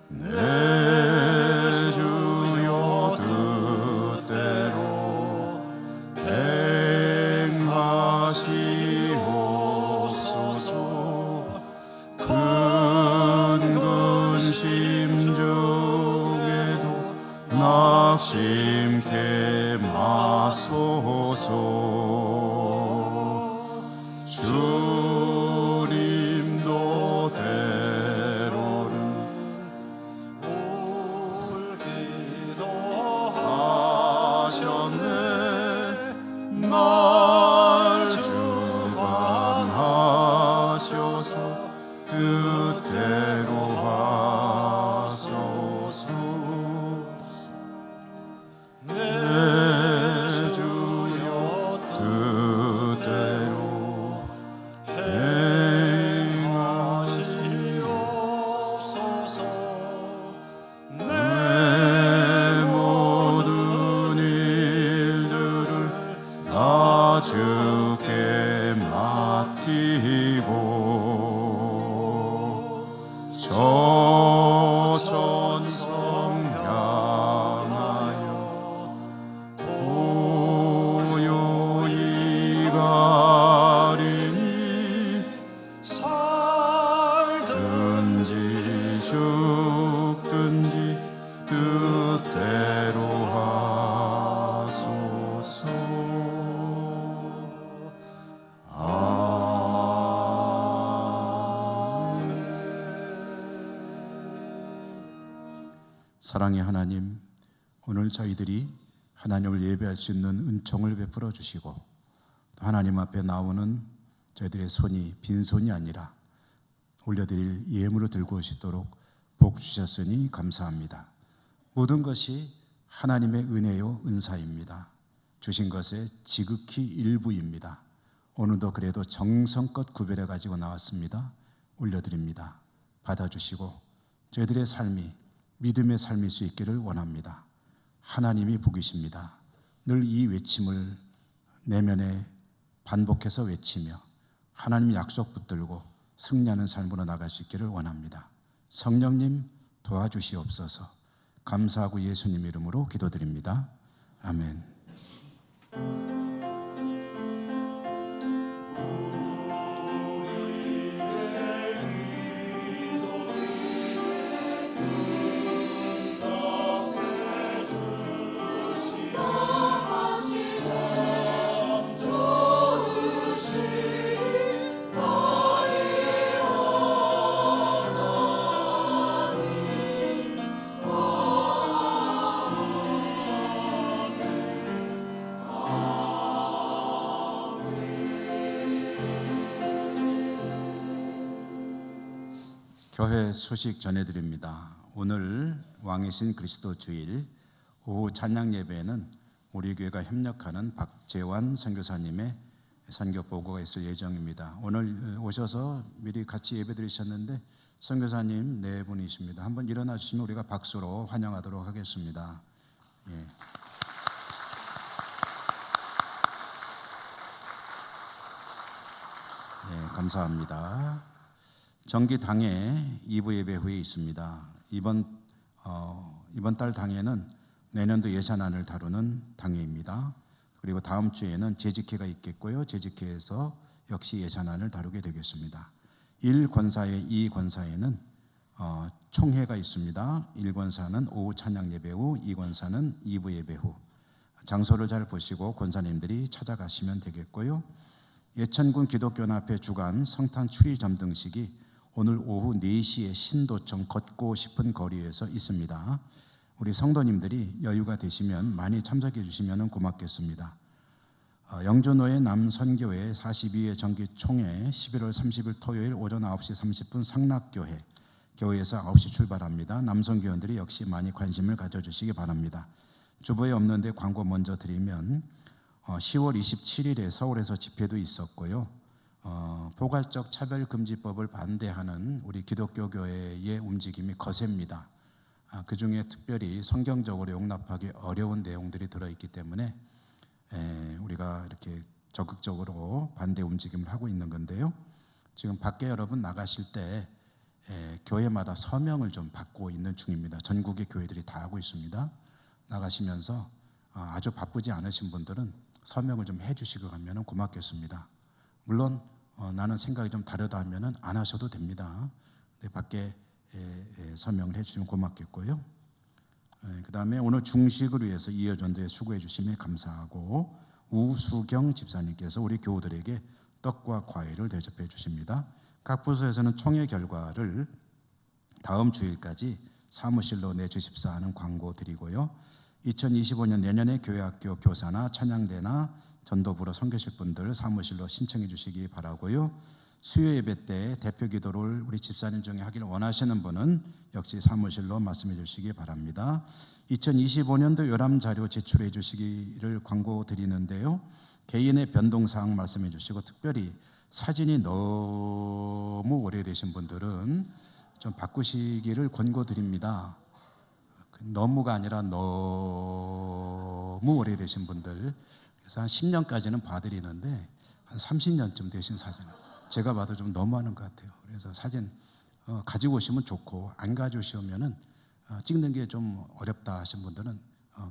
내 주여 뜻대로 행하시옵소서. 큰 근심 중에도 낙심케 마소서. 주님도 때로는 하셨네. 날 주관하셔서 뜻대로 하소서. 내 주여 뜻대로 행하시옵소서. 내 모든 일들을 다 주께 맡기고 저 천성 향하여 고요히 가리니 살든지 죽든지 뜻대로 하소서. 사랑의 하나님, 오늘 저희들이 하나님을 예배할 수 있는 은총을 베풀어 주시고 또 하나님 앞에 나오는 저희들의 손이 빈손이 아니라 올려드릴 예물을 들고 오시도록 복 주셨으니 감사합니다. 모든 것이 하나님의 은혜요 은사입니다. 주신 것의 지극히 일부입니다. 오늘도 그래도 정성껏 구별해 가지고 나왔습니다. 올려드립니다. 받아주시고 저희들의 삶이 믿음의 삶일 수 있기를 원합니다. 하나님이 복이십니다. 늘 이 외침을 내면에 반복해서 외치며 하나님 약속 붙들고 승리하는 삶으로 나갈 수 있기를 원합니다. 성령님 도와주시옵소서. 감사하고 예수님 이름으로 기도드립니다. 아멘. 교회 소식 전해드립니다. 오늘 왕이신 그리스도 주일 오후 찬양 예배에는 우리 교회가 협력하는 박재환 선교사님의 선교 보고가 있을 예정입니다. 오늘 오셔서 미리 같이 예배 드리셨는데 선교사님 네 분이십니다. 한번 일어나 주시면 우리가 박수로 환영하도록 하겠습니다. 예. 네, 감사합니다. 정기 당회 2부 예배 후에 있습니다. 이번 달 당회는 내년도 예산안을 다루는 당회입니다. 그리고 다음 주에는 재직회가 있겠고요. 재직회에서 역시 예산안을 다루게 되겠습니다. 1권사회, 2권사회는 총회가 있습니다. 1권사는 오후 찬양 예배 후, 2권사는 2부 예배 후. 장소를 잘 보시고 권사님들이 찾아가시면 되겠고요. 예천군 기독교연합회 주간 성탄 추리 점등식이 오늘 오후 4시에 신도청 걷고 싶은 거리에서 있습니다. 우리 성도님들이 여유가 되시면 많이 참석해 주시면 고맙겠습니다. 영주노회 남선교회 42회 정기총회 11월 30일 토요일 오전 9시 30분 상락교회 교회에서 9시 출발합니다. 남성교원들이 역시 많이 관심을 가져주시기 바랍니다. 주보에 없는데 광고 먼저 드리면 10월 27일에 서울에서 집회도 있었고요. 포괄적 차별금지법을 반대하는 우리 기독교 교회의 움직임이 거셉니다. 그 중에 특별히 성경적으로 용납하기 어려운 내용들이 들어있기 때문에 우리가 이렇게 적극적으로 반대 움직임을 하고 있는 건데요. 지금 밖에 여러분 나가실 때 교회마다 서명을 좀 받고 있는 중입니다. 전국의 교회들이 다 하고 있습니다. 나가시면서 아주 바쁘지 않으신 분들은 서명을 좀 해주시고 가면 고맙겠습니다. 물론 나는 생각이 좀 다르다 하면 안 하셔도 됩니다. 밖에 서명을 해주시면 고맙겠고요. 그 다음에 오늘 중식을 위해서 이어전도에 수고해 주시면 감사하고, 우수경 집사님께서 우리 교우들에게 떡과 과일을 대접해 주십니다. 각 부서에서는 총회 결과를 다음 주일까지 사무실로 내주십사 하는 광고 드리고요. 2025년 내년에 교회학교 교사나 찬양대나 전도부로 섬기실 분들 사무실로 신청해 주시기 바라고요. 수요 예배 때 대표 기도를 우리 집사님 중에 하기를 원하시는 분은 역시 사무실로 말씀해 주시기 바랍니다. 2025년도 요람 자료 제출해 주시기를 광고 드리는데요. 개인의 변동사항 말씀해 주시고, 특별히 사진이 너무 오래되신 분들은 좀 바꾸시기를 권고드립니다. 너무가 아니라 너무 오래되신 분들, 그래서 한 10년까지는 봐드리는데 한 30년쯤 되신 사진은 제가 봐도 좀 너무하는 것 같아요. 그래서 사진 가지고 오시면 좋고, 안 가져오시면은 찍는 게 좀 어렵다 하신 분들은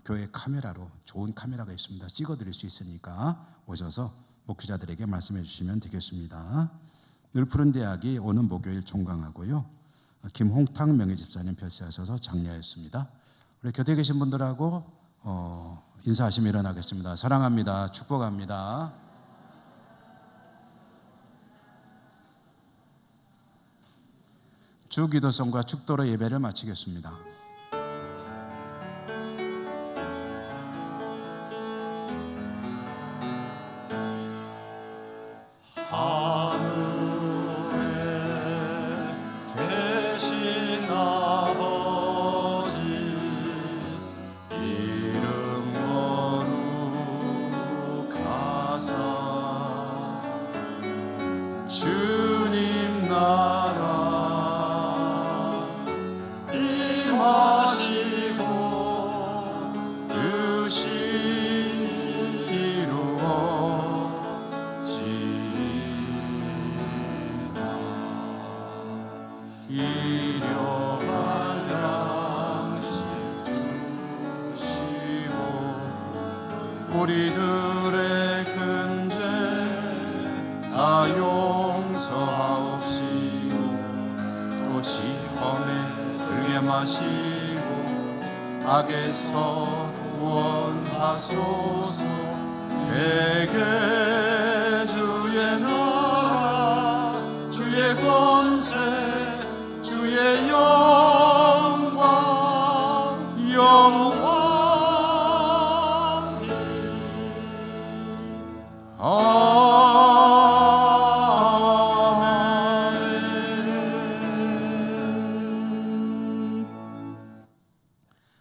교회 카메라로, 좋은 카메라가 있습니다. 찍어드릴 수 있으니까 오셔서 목회자들에게 말씀해 주시면 되겠습니다. 늘푸른 대학이 오는 목요일 종강하고요. 김홍탁 명예집사님 별세하셔서 장려했습니다. 우리 곁에 계신 분들하고 인사하시며 일어나겠습니다. 사랑합니다. 축복합니다. 주기도성과 축도로 예배를 마치겠습니다. 주님 나라 임하시고 뜻이 이루어지리다. 일용할 양식 주시고 우리들의 큰 죄 다 용서하옵시고 또 시험에 들게 마시고 악에서 구원하소서. 대개 주의 나라 주의 권세 주의 영광 영원히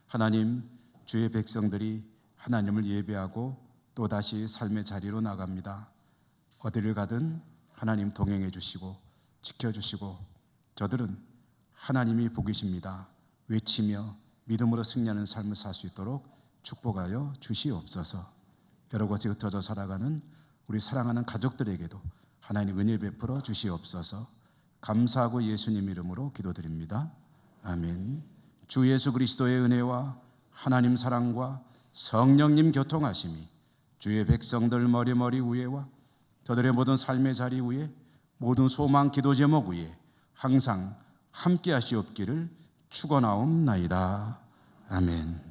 하나님, 주의 백성들이 하나님을 예배하고 또다시 삶의 자리로 나갑니다. 어디를 가든 하나님 동행해 주시고 지켜주시고 저들은 하나님이 복이십니다 외치며 믿음으로 승리하는 삶을 살 수 있도록 축복하여 주시옵소서. 여러 곳에 흩어져 살아가는 우리 사랑하는 가족들에게도 하나님 은혜 베풀어 주시옵소서. 감사하고 예수님 이름으로 기도드립니다. 아멘. 주 예수 그리스도의 은혜와 하나님 사랑과 성령님 교통하심이 주의 백성들 머리 위에와 저들의 모든 삶의 자리 위에 모든 소망 기도 제목 위에 항상 함께 하시옵기를 축원하옵나이다. 아멘.